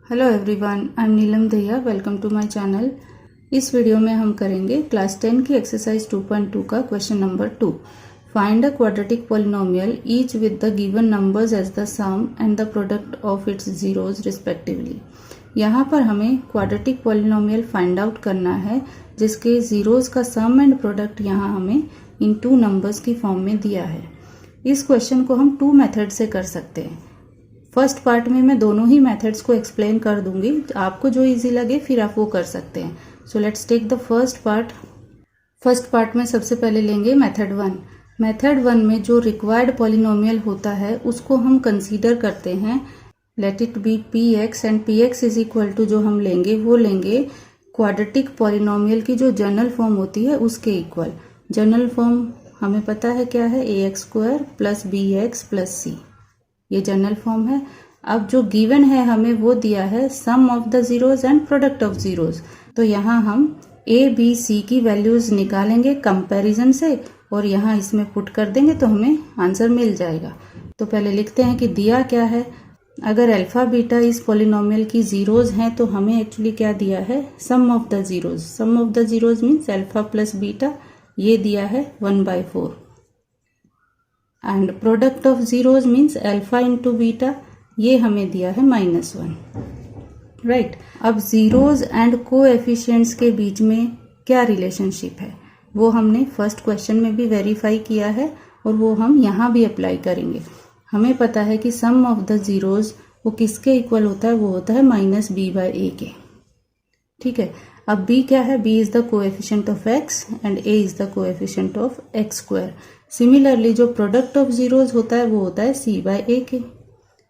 Hello everyone, I am Neelam Dahiya. Welcome to my channel. इस video में हम करेंगे क्लास 10 की एक्सरसाइज 2.2 का question number 2। Find a quadratic polynomial each with the given numbers as the sum and the product of its zeros respectively. यहाँ पर हमें quadratic polynomial find out करना है जिसके जीरोज का सम एंड प्रोडक्ट यहाँ हमें इन टू नंबर्स की फॉर्म में दिया है। इस क्वेश्चन को हम टू मेथड से कर सकते हैं। फर्स्ट पार्ट में मैं दोनों ही मेथड्स को एक्सप्लेन कर दूंगी, आपको जो इजी लगे फिर आप वो कर सकते हैं। So let's take the first part. First part में सबसे पहले लेंगे मेथड 1। मेथड 1 में जो रिक्वायर्ड पॉलिनोमियल होता है उसको हम कंसीडर करते हैं let it be px and px is equal to जो हम लेंगे वो लेंगे क्वाड्रेटिक पॉलिनोमियल की जो जनरल फॉर्म होती है उसके इक्वल। जनरल फॉर्म हमें पता है क्या है, ax² plus bx plus c, ये जनरल फॉर्म है। अब जो गिवन है हमें वो दिया है sum of the zeros and product of zeros. तो यहाँ हम a b c की वैल्यूज निकालेंगे कंपैरिजन से और यहाँ इसमें पुट कर देंगे तो हमें आंसर मिल जाएगा। तो पहले लिखते हैं कि दिया क्या है। अगर अल्फा बीटा इस पॉलिनोमियल की जीरोज हैं तो हमें एक्चुअली क्या दिया है, sum of the zeros. Sum of the zeros means alpha plus beta, ये दिया है 1/4 and product of zeros means alpha into beta, ये हमें दिया है -1। राइट। अब जीरोज एंड कोएफिशिएंट्स के बीच में क्या रिलेशनशिप है वो हमने फर्स्ट क्वेश्चन में भी वेरीफाई किया है और वो हम यहाँ भी अप्लाई करेंगे। हमें पता है कि सम ऑफ द जीरोज वो किसके इक्वल होता है, वो होता है -b/a के। ठीक है। अब b क्या है, b is the coefficient of x and a is the coefficient of x²। Similarly जो प्रोडक्ट ऑफ जीरोज होता है वो होता है c/a के।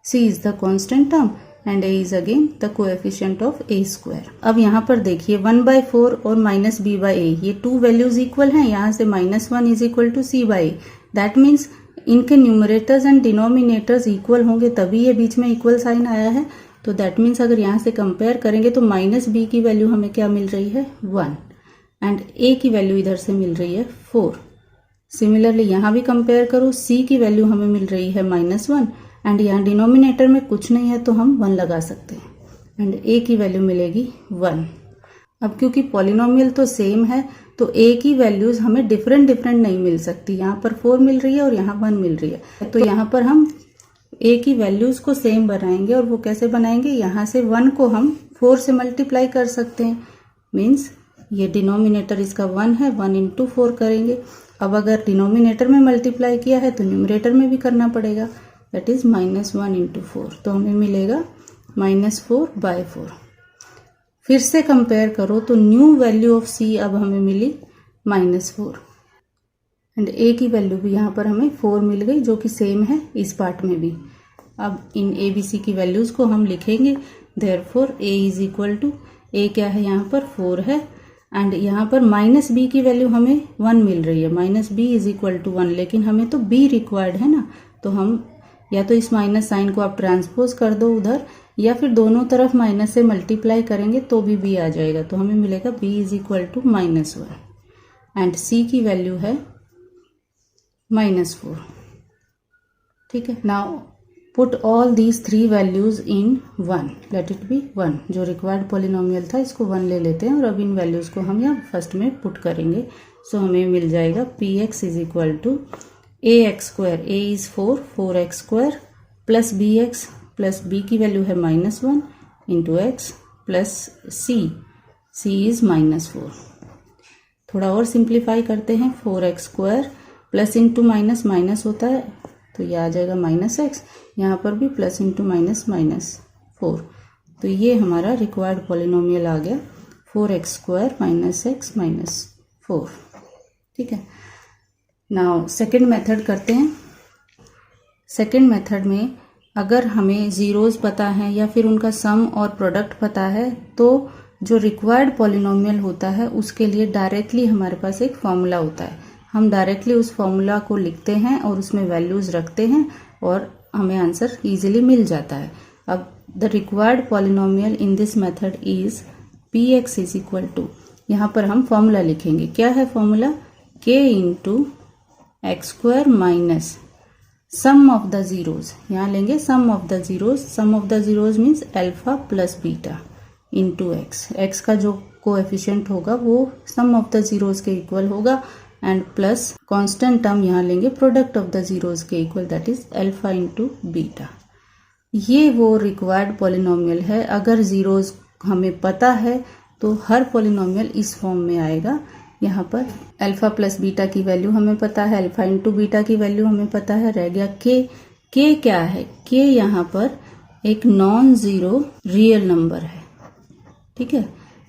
c is the constant term and a is again the coefficient of a²। अब यहाँ पर देखिए 1/4 और -b/a, ये टू वैल्यूज इक्वल हैं। यहाँ से -1 is equal to c/a। That means इनके न्यूमरेटर्स एंड डिनोमिनेटर्स इक्वल होंगे तभी ये बीच में इक्वल साइन आया है। तो दैट मीन्स अगर यहाँ से कंपेयर करेंगे तो -b की वैल्यू हमें क्या मिल रही है, 1 एंड a की वैल्यू इधर से मिल रही है 4। सिमिलरली यहाँ भी कंपेयर करो, c की वैल्यू हमें मिल रही है -1 एंड यहाँ डिनोमिनेटर में कुछ नहीं है तो हम 1 लगा सकते हैं एंड a की वैल्यू मिलेगी 1। अब क्योंकि पॉलिनोमियल तो सेम है तो a की वैल्यूज हमें डिफरेंट नहीं मिल सकती। यहाँ पर 4 मिल रही है और यहाँ 1 मिल रही है, तो यहाँ पर हम a की वैल्यूज को सेम बनाएंगे। और वो कैसे बनाएंगे, यहाँ से 1 को हम 4 से मल्टीप्लाई कर सकते हैं। मीन्स ये डिनोमिनेटर इसका 1 है, 1 इंटू 4 करेंगे। अब अगर डिनोमिनेटर में मल्टीप्लाई किया है तो न्यूमरेटर में भी करना पड़ेगा, दैट इज -1 इंटू 4। तो हमें मिलेगा -4/4। फिर से कंपेयर करो तो न्यू वैल्यू ऑफ c अब हमें मिली -4 एंड a की वैल्यू भी यहाँ पर हमें 4 मिल गई जो कि सेम है इस पार्ट में भी। अब इन a b c की वैल्यूज को हम लिखेंगे। Therefore a is equal to, a क्या है यहाँ पर 4 है एंड यहाँ पर -b की वैल्यू हमें 1 मिल रही है। -b इज इक्वल टू 1, लेकिन हमें तो b रिक्वायर्ड है ना, तो हम या तो इस माइनस साइन को आप ट्रांसपोज कर दो उधर या फिर दोनों तरफ माइनस से मल्टीप्लाई करेंगे तो भी b आ जाएगा। तो हमें मिलेगा b is equal to -1 and c की वैल्यू है -4। ठीक है। Now put all these 3 values in 1, let it be 1। जो रिक्वायर्ड पॉलिनोमियल था इसको 1 ले लेते हैं और अब इन वैल्यूज को हम यहाँ फर्स्ट में पुट करेंगे। सो हमें मिल जाएगा px is equal to ax², a is 4, 4x² plus bx plus b की वैल्यू है -1 into x plus c is -4। थोड़ा और सिंप्लीफाई करते हैं, 4x² प्लस इंटू माइनस होता है तो ये आ जाएगा -x, यहाँ पर भी प्लस इंटू -4। तो ये हमारा रिक्वायर्ड पॉलिनोमियल आ गया 4x² -x -4। ठीक है। नाउ सेकेंड मेथड करते हैं। सेकेंड मेथड में अगर हमें जीरोज पता है या फिर उनका सम और प्रोडक्ट पता है तो जो रिक्वायर्ड पॉलिनोमियल होता है उसके लिए डायरेक्टली हमारे पास एक फॉर्मूला होता है। हम डायरेक्टली उस फॉर्मूला को लिखते हैं और उसमें वैल्यूज रखते हैं और हमें आंसर इजीली मिल जाता है। अब the required polynomial in this method is px is equal to, यहाँ पर हम फॉर्मूला लिखेंगे। क्या है formula, k into x² minus sum of the zeros, यहाँ लेंगे sum of the zeros. Sum of the zeros means alpha plus beta into x. X का जो कोएफिशिएंट होगा वो सम ऑफ द जीरोज के इक्वल होगा एंड प्लस कांस्टेंट टर्म यहाँ लेंगे प्रोडक्ट ऑफ द जीरोज के equal, that is alpha into beta. ये वो रिक्वायर्ड पॉलिनोमियल है। अगर जीरोज हमें पता है तो हर पॉलिनोमियल इस फॉर्म में आएगा। यहाँ पर अल्फा प्लस बीटा की वैल्यू हमें पता है, अल्फा इंटू बीटा की वैल्यू हमें पता है। रह गया के। के क्या है? के यहाँ पर एक नॉन जीरो रियल नंबर है, ठीक है।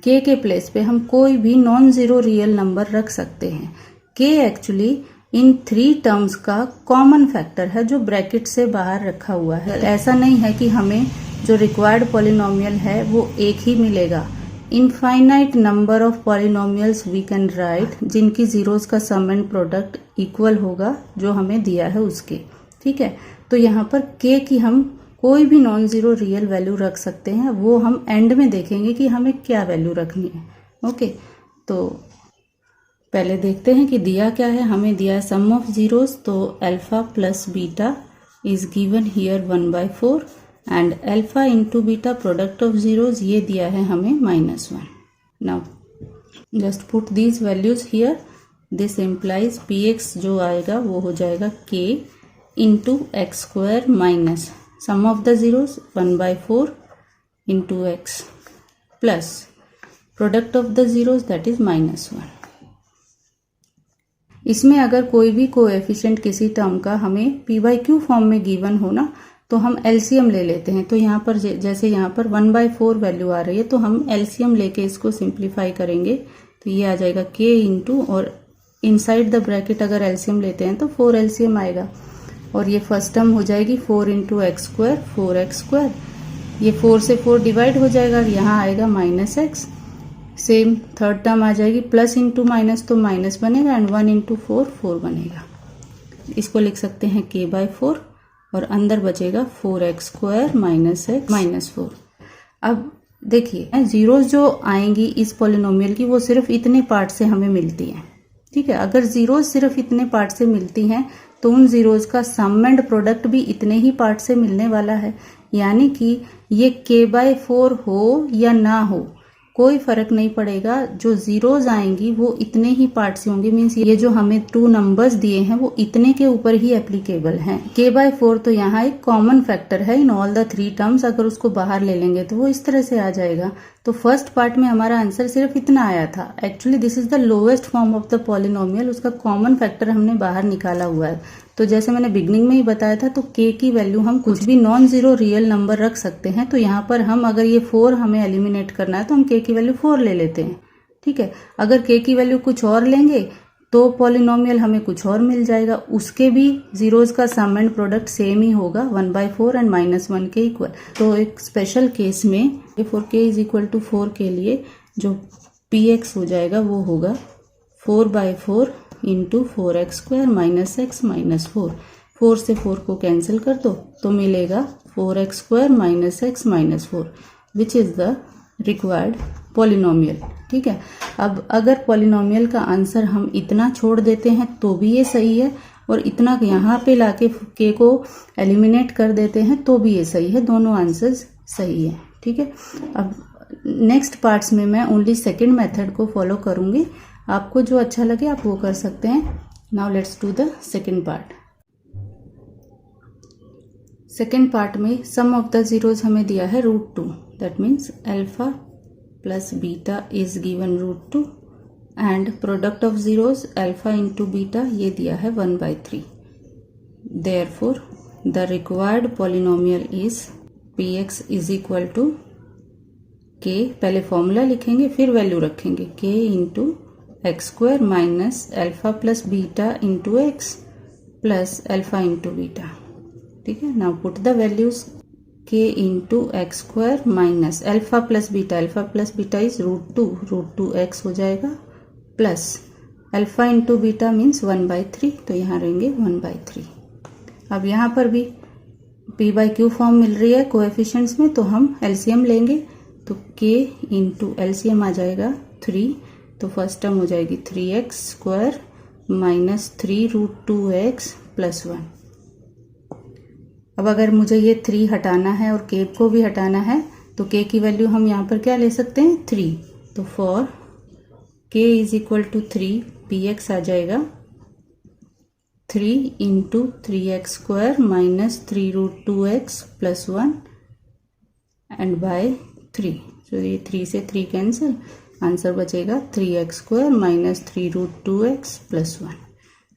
के प्लेस पे हम कोई भी नॉन जीरो रियल नंबर रख सकते हैं। के एक्चुअली इन 3 टर्म्स का कॉमन फैक्टर है जो ब्रैकेट से बाहर रखा हुआ है। ऐसा नहीं है कि हमें जो रिक्वायर्ड पॉलिनोमियल है वो एक ही मिलेगा। Infinite number of polynomials we can write जिनकी जीरोस का सम एंड प्रोडक्ट इक्वल होगा जो हमें दिया है उसके, ठीक है। तो यहाँ पर के की हम कोई भी नॉन जीरो रियल वैल्यू रख सकते हैं, वो हम एंड में देखेंगे कि हमें क्या वैल्यू रखनी है। ओके, तो पहले देखते हैं कि दिया क्या है। हमें दिया है सम ऑफ जीरोस, तो alpha plus beta is given here 1/4 and alpha into beta product of zeros ये दिया है हमें -1। Now just put these values here. This implies px जो आएगा वो हो जाएगा k into x square minus sum of the zeros 1/4 into x plus product of the zeros that is -1। इसमें अगर कोई भी कोएफिशिएंट किसी टर्म का हमें p/q फॉर्म में गिवन हो ना, तो हम एलसीएम ले लेते हैं। तो यहाँ पर जैसे यहाँ पर 1/4 वैल्यू आ रही है तो हम एलसीएम लेके इसको सिंप्लीफाई करेंगे तो ये आ जाएगा k इंटू, और इनसाइड द ब्रैकेट अगर एलसीएम लेते हैं तो 4 एलसीएम आएगा और ये फर्स्ट टर्म हो जाएगी 4 into x square 4x square. ये 4 से 4 डिवाइड हो जाएगा और यहाँ आएगा -x। सेम थर्ड टर्म आ जाएगी प्लस इंटू माइनस तो माइनस बनेगा एंड 1 इंटू 4 बनेगा। इसको लिख सकते हैं k/4 और अंदर बचेगा 4x स्क्वायर माइनस 4। अब देखिए जीरोस जो आएंगी इस पॉलिनोमियल की वो सिर्फ इतने पार्ट से हमें मिलती हैं, ठीक है। अगर जीरोस सिर्फ इतने पार्ट से मिलती हैं तो उन जीरोस का सम एंड प्रोडक्ट भी इतने ही पार्ट से मिलने वाला है। यानी कि ये k/4 हो या ना हो कोई फर्क नहीं पड़ेगा, जो जीरोज आएंगी वो इतने ही पार्ट से होंगे। मीन्स ये जो हमें 2 नंबर्स दिए हैं वो इतने के ऊपर ही एप्लीकेबल हैं। k/4 तो यहाँ एक कॉमन फैक्टर है इन ऑल द 3 टर्म्स। अगर उसको बाहर ले लेंगे तो वो इस तरह से आ जाएगा। तो फर्स्ट पार्ट में हमारा आंसर सिर्फ इतना आया था। Actually this is the lowest form of the polynomial, उसका कॉमन फैक्टर हमने बाहर निकाला हुआ है। तो जैसे मैंने बिगनिंग में ही बताया था, तो k की वैल्यू हम कुछ भी नॉन जीरो रियल नंबर रख सकते हैं। तो यहाँ पर हम अगर ये 4 हमें एलिमिनेट करना है तो हम k की वैल्यू 4 ले लेते हैं, ठीक है। अगर k की वैल्यू कुछ और लेंगे तो पॉलिनोमियल हमें कुछ और मिल जाएगा, उसके भी जीरोज का सम एंड प्रोडक्ट सेम ही होगा 1/4 एंड -1 के इक्वल। तो एक स्पेशल केस में for k is equal to 4 के लिए जो px हो जाएगा वो होगा 4/4 इंटू 4x स्क्वायर -x -4। 4 से 4 को कैंसिल कर दो तो मिलेगा 4x square -x -4 which is the required polynomial, ठीक है। अब अगर पॉलिनोमियल का आंसर हम इतना छोड़ देते हैं तो भी ये सही है, और इतना यहाँ पे लाके k को एलिमिनेट कर देते हैं तो भी ये सही है। दोनों आंसर्स सही है, ठीक है। अब नेक्स्ट पार्ट्स में मैं ओनली सेकेंड मेथड को फॉलो करूंगी। आपको जो अच्छा लगे आप वो कर सकते हैं। Now let's do the second part. Second part में सम ऑफ द जीरोज हमें दिया है √2, that means alpha plus beta is given √2 and product of zeros alpha into beta ये दिया है 1/3। Therefore the required polynomial is px is equal to k, पहले formula लिखेंगे फिर वैल्यू रखेंगे, k into x square minus alpha plus beta into x plus alpha into beta, ठीक है। Now put the values k into x square minus alpha plus beta is √2 x हो जाएगा plus alpha into beta means 1/3, तो यहाँ रहेंगे 1/3। अब यहाँ पर भी p/q फॉर्म मिल रही है कोएफिशिएंट्स में, तो हम एलसीएम लेंगे तो k इंटू एलसीएम आ जाएगा 3, तो फर्स्ट टर्म हो जाएगी 3x square minus 3 √2x plus 1, अब अगर मुझे ये 3 हटाना है और k को भी हटाना है तो k की वैल्यू हम यहाँ पर क्या ले सकते हैं 3। तो for k is equal to 3 px आ जाएगा 3 into 3x square minus 3 root 2x plus 1 and by 3। तो ये 3 से 3 कैंसिल, आंसर बचेगा 3x square minus 3 root 2x plus 1।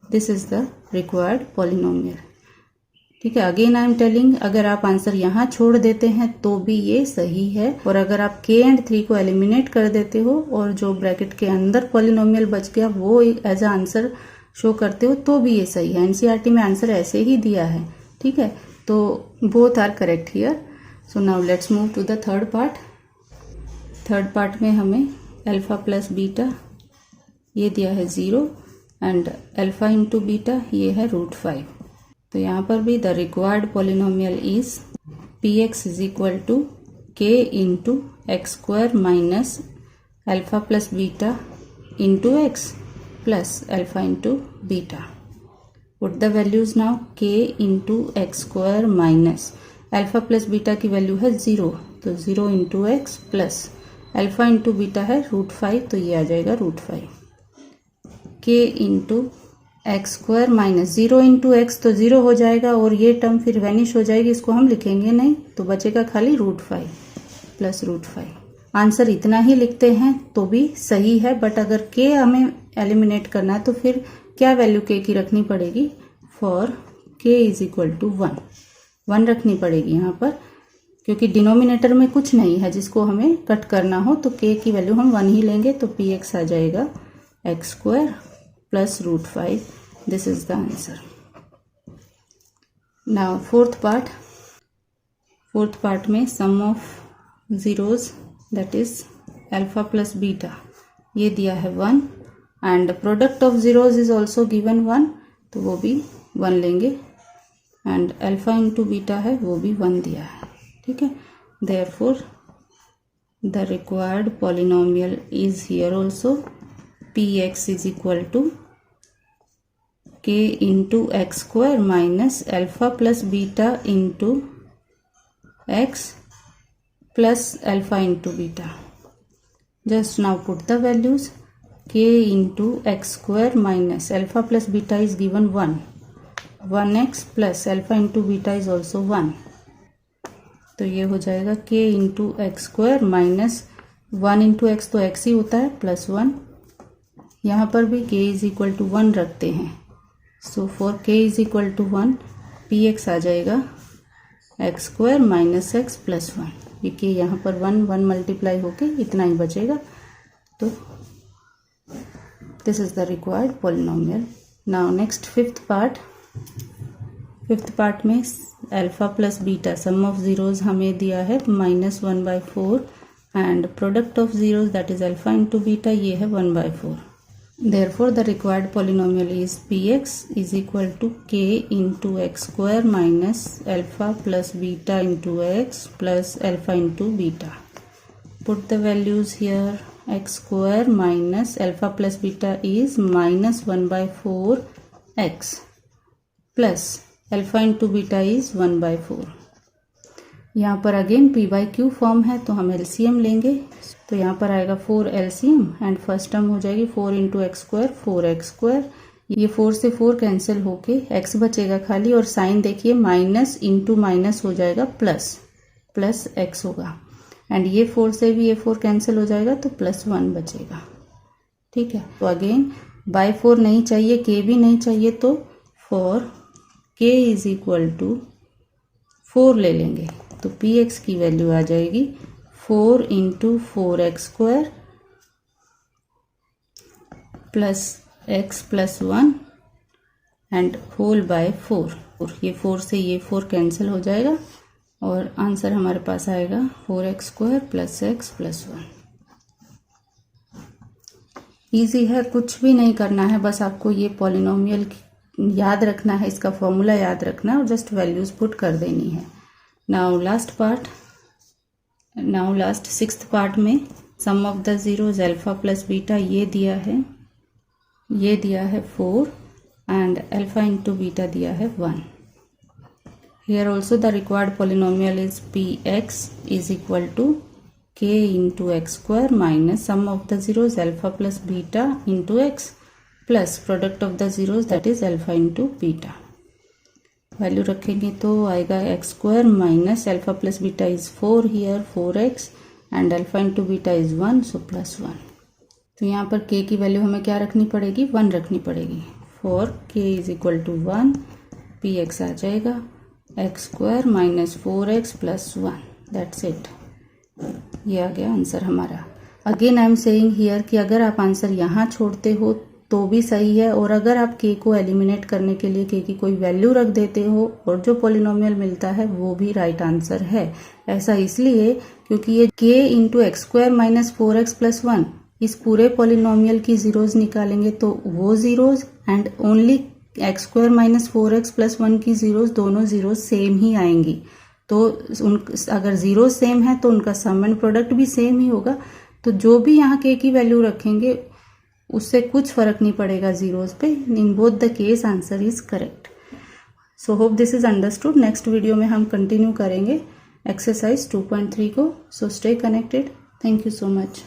This is the required polynomial. ठीक है, अगेन आई एम टेलिंग, अगर आप आंसर यहाँ छोड़ देते हैं तो भी ये सही है, और अगर आप k एंड 3 को एलिमिनेट कर देते हो और जो ब्रैकेट के अंदर पॉलिनोमियल बच गया वो एज अ आंसर शो करते हो तो भी ये सही है। एनसीईआरटी में आंसर ऐसे ही दिया है। ठीक है, तो both are correct here. So now let's move to the third part. Third part में हमें अल्फा प्लस बीटा ये दिया है 0 एंड अल्फा इंटू बीटा ये है √5। तो यहाँ पर भी the required polynomial is px is equal to k into x square minus alpha plus beta into x plus alpha into beta. Put the values now, k into x square minus alpha plus beta की value है 0, तो 0 into x plus alpha into beta है √5, तो ये आ जाएगा √5। k into x square minus 0 into x तो 0 हो जाएगा और ये टर्म फिर वैनिश हो जाएगी, इसको हम लिखेंगे नहीं, तो बचेगा खाली √5 प्लस √5। आंसर इतना ही लिखते हैं तो भी सही है, बट अगर k हमें एलिमिनेट करना है तो फिर क्या वैल्यू k की रखनी पड़ेगी? For k is equal to 1 रखनी पड़ेगी यहाँ पर, क्योंकि डिनोमिनेटर में कुछ नहीं है जिसको हमें कट करना हो, तो k की वैल्यू हम 1 ही लेंगे, तो px आ जाएगा x square plus √5। This is the answer. Now fourth part में sum of zeros that is alpha plus beta ये दिया है 1 and product of zeros is also given 1, तो वो भी 1 लेंगे एंड अल्फा इंटू बीटा है वो भी 1 दिया है। ठीक है, therefore the required polynomial is here also px is equal to k into x square minus alpha plus beta into x plus alpha into beta. Just now put the values, k into x square minus alpha plus beta is given 1x plus alpha into beta is also 1, तो ये हो जाएगा k into x square minus 1 into x तो x ही होता है plus 1। यहाँ पर भी k इज इक्वल टू 1 रखते हैं, so for k is equal to 1 px आ जाएगा x square minus x plus 1। ये k यहाँ पर 1 मल्टीप्लाई होके इतना ही बचेगा, तो this is the required polynomial. Now next fifth part में alpha plus beta sum of zeros हमें दिया है -1/4 and product of zeros that is alpha into beta ये है 1/4। Therefore, the required polynomial is px is equal to k into x square minus alpha plus beta into x plus alpha into beta. Put the values here, x square minus alpha plus beta is -1/4 x plus alpha into beta is 1/4. यहाँ पर again p by Q form है तो हम LCM लेंगे, तो यहाँ पर आएगा 4 एलसीएम एंड फर्स्ट टर्म हो जाएगी 4 into x square 4x square, ये 4 से 4 कैंसिल होके x बचेगा खाली, और साइन देखिए माइनस इंटू माइनस हो जाएगा प्लस x होगा, एंड ये 4 से भी ये 4 कैंसिल हो जाएगा तो +1 बचेगा। ठीक है, तो अगेन बाय 4 नहीं चाहिए, k भी नहीं चाहिए, तो for k is equal to 4 ले लेंगे, तो px की वैल्यू आ जाएगी 4 into 4x square plus x plus 1 and whole by 4। ये 4 से ये 4 कैंसिल हो जाएगा और आंसर हमारे पास आएगा 4x square plus x plus 1। Easy है, कुछ भी नहीं करना है, बस आपको ये पॉलिनोमियल याद रखना है, इसका फॉर्मूला याद रखना है और जस्ट वैल्यूज पुट कर देनी है। नाउ लास्ट सिक्स्थ पार्ट में sum of the zeros alpha plus beta ये दिया है 4 एंड अल्फा इंटू बीटा दिया है 1। Here also the required polynomial is px is equal to k into x square minus sum of the zeros alpha plus beta into x plus product of the zeros that is alpha into beta. Value रखेंगे तो आएगा x square minus alpha plus beta is 4 here 4x and alpha into beta is 1 so plus 1. तो यहाँ पर k की value हमें क्या रखनी पड़ेगी 1 रखनी पड़ेगी. for k is equal to 1 px आ जाएगा x square minus 4x plus 1 that's it. ये आ गया आंसर हमारा. Again I am saying here कि अगर आप आंसर यहाँ छोड़ते हो तो भी सही है और अगर आप k को एलिमिनेट करने के लिए k की कोई वैल्यू रख देते हो और जो पॉलिनोमियल मिलता है वो भी राइट आंसर है. ऐसा इसलिए क्योंकि ये k into x square minus 4x plus 1 इस पूरे पॉलिनोमियल की जीरोज निकालेंगे तो वो zeros and only x square minus 4x plus 1 की जीरोज दोनों जीरोज सेम ही आएंगी. तो अगर जीरो सेम है तो उनका सम एंड प्रोडक्ट भी सेम ही होगा. तो जो भी यहाँ k की वैल्यू रखेंगे उससे कुछ फर्क नहीं पड़ेगा जीरोज पे. In both the case answer is correct. So hope this is understood. Next video में हम कंटिन्यू करेंगे एक्सरसाइज 2.3 को. So stay connected. Thank you so much.